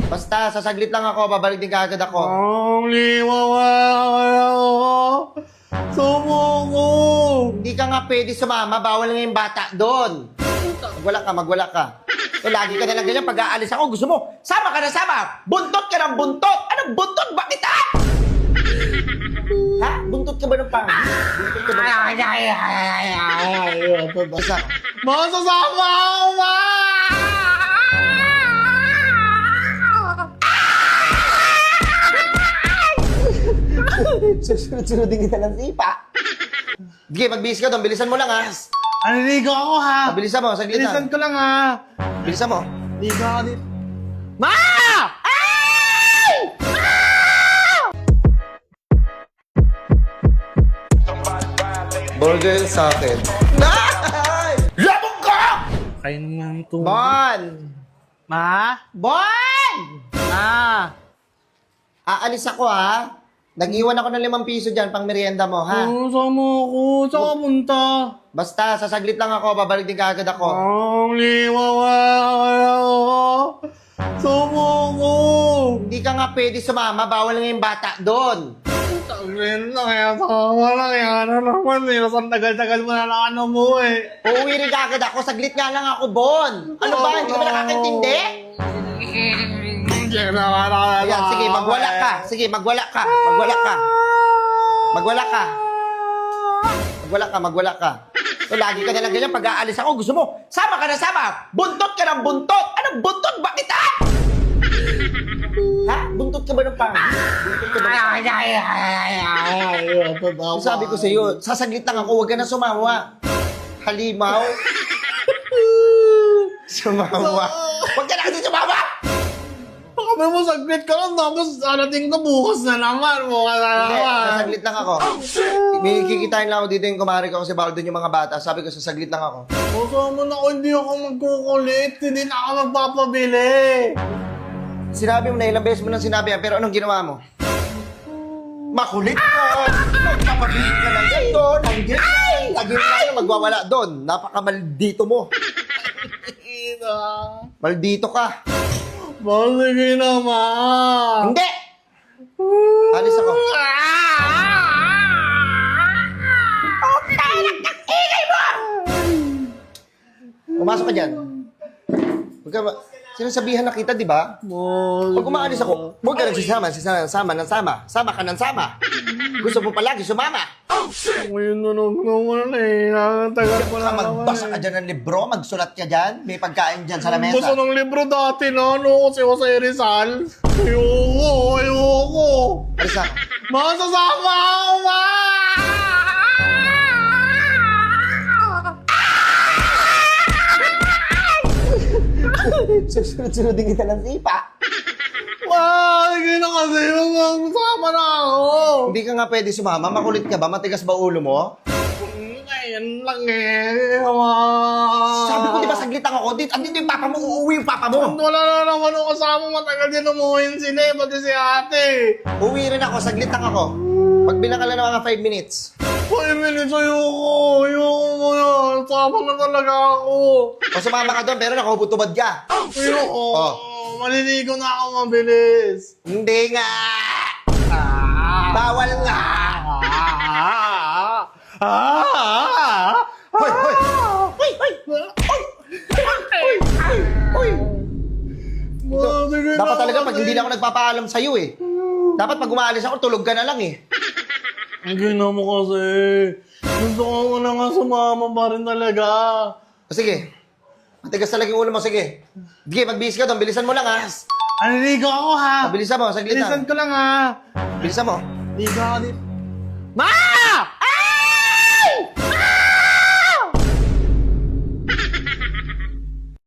Basta, sasaglit lang ako, babalik din kaagad ako. Ang liwawa kaya ako. Sumuko. Hindi ka nga pwede sumama, bawal nga yung bata doon. Magwala ka. So, lagi ka na lang ganyan, pag aalis ako, gusto mo, sama ka na sama! Buntot ka ng buntot! Anong buntot? Bakit ha? Ha? Buntot ka ba ng pangit? Buntot ka ba ng pangit? Basta, Masasama ako, ma! susunod-sunodin kita ng sipa. Sige, magbihis ka doon, bilisan mo lang ha. Naliligo ako, ha? Bilisan mo, saglit Bilisan lang. ko lang, ha? Bilisan mo. Ligo ako dito. Ma! Burger sa akin. Labog ka! Kayo naman ito. Bon! Ma? Bon! Ma? Aalis ako ha. Nag-iwan ako ng 5 piso dyan pang merienda mo ha. Sama ako. Saan ka punta? Basta, sasaglit lang ako, babalik din kaagad ako. Ang liwawa kaya ako. Sumuko. Hindi ka nga pwede sumama, bawal nga yung bata doon. Tagrin na kaya sama lang yan. Ano naman eh. Nasaan tagal-tagal mo na lang ano mo eh. Uuwi rin kaagad ako, saglit nga lang ako, Bon. Ano ba, hindi ka ba nakakaintindi? Ayan, sige, magwala ka. Sige, magwala ka. Magwala ka. So, lagi ka na lang ganyan, pag aalis ako, gusto mo, sama ka na sama! Buntot ka ng buntot! Anong buntot? Bakit ha? Ha? Buntot ka ba ng pangit? Buntot ka ba ng pangit? Sabi ko sa iyo, sasaglit lang ako, huwag ka na sumawa. Halimaw. Sumawa. Huwag ka na kasi sumawa! Kami mo saglit ka lang tapos arating ka bukas na naman. Bukas na Hindi, naman. sasaglit lang ako. May kikitain lang ako dito yung kumari ko kasi bawal doon yung mga bata. Sabi ko, sasaglit lang ako. Masama na ako, hindi ako magkukulit. Hindi na ako magpapabili. Sinabi mo na ilang beses mo nang sinabi yan, pero anong ginawa mo? Makulit ka! Magpapabili ka ng ganito, ng ganyan. Lagi mo na yung magwawala doon. Napakamaldito mo. Maldito ka. Sige naman. Hindi! Alis ako. Pumasok ka dyan. Huwag ka sinasabihan na kita, di ba? Pag umaalis ako, huwag ka nagsisama, sama ka ng sama. Gusto mo palagi sumama. Ngayon na naman eh. Tagal ko na naman Magbasa ka dyan ng libro, magsulat ka dyan, may pagkain dyan sa Basta lamesa. ng libro dati na ano si Jose Rizal. Ayoko. Alis na. Masasama ako, ma! Susunod-sunodin kita ng sipa. Sige na kasi yung sama na ako. Hindi ka nga pwede sumama, makulit ka ba? Matigas ba ulo mo? Ngayon lang eh. Sabi ko, di ba saglit lang ako? Andito yung papa mo, uuwi yung papa mo. Wala na naman ako kasama, matagal din umuhin sila eh, pati si ate. Uuwi rin ako, saglit lang ako. Magbilang ka lang ng mga 5 minutes. 5 minutes ayoko mo yan. Sama na talaga ako. O sumama ka doon, pero nakahubot-tubad ka. Ayoko. Oh. Maliligo na ako mabilis. Hindi nga. Bawal nga. Hoy, hoy. Hoy, hoy. Hoy. Dapat talaga pag hindi na ako nagpapaalam sa'yo eh. Dapat pag umaalis ako, tulog ka na lang eh. Ang gina mo kasi. Gusto ko na nga sumama pa rin talaga. O sige. Matigas talaga yung ulo mo, sige. Sige, magbihis ka doon, bilisan mo lang ha. Naliligo ako, ha? Bilisan mo, saglit Bilisan lang. ko lang, ha? Bilisan mo. Ligo ako dito.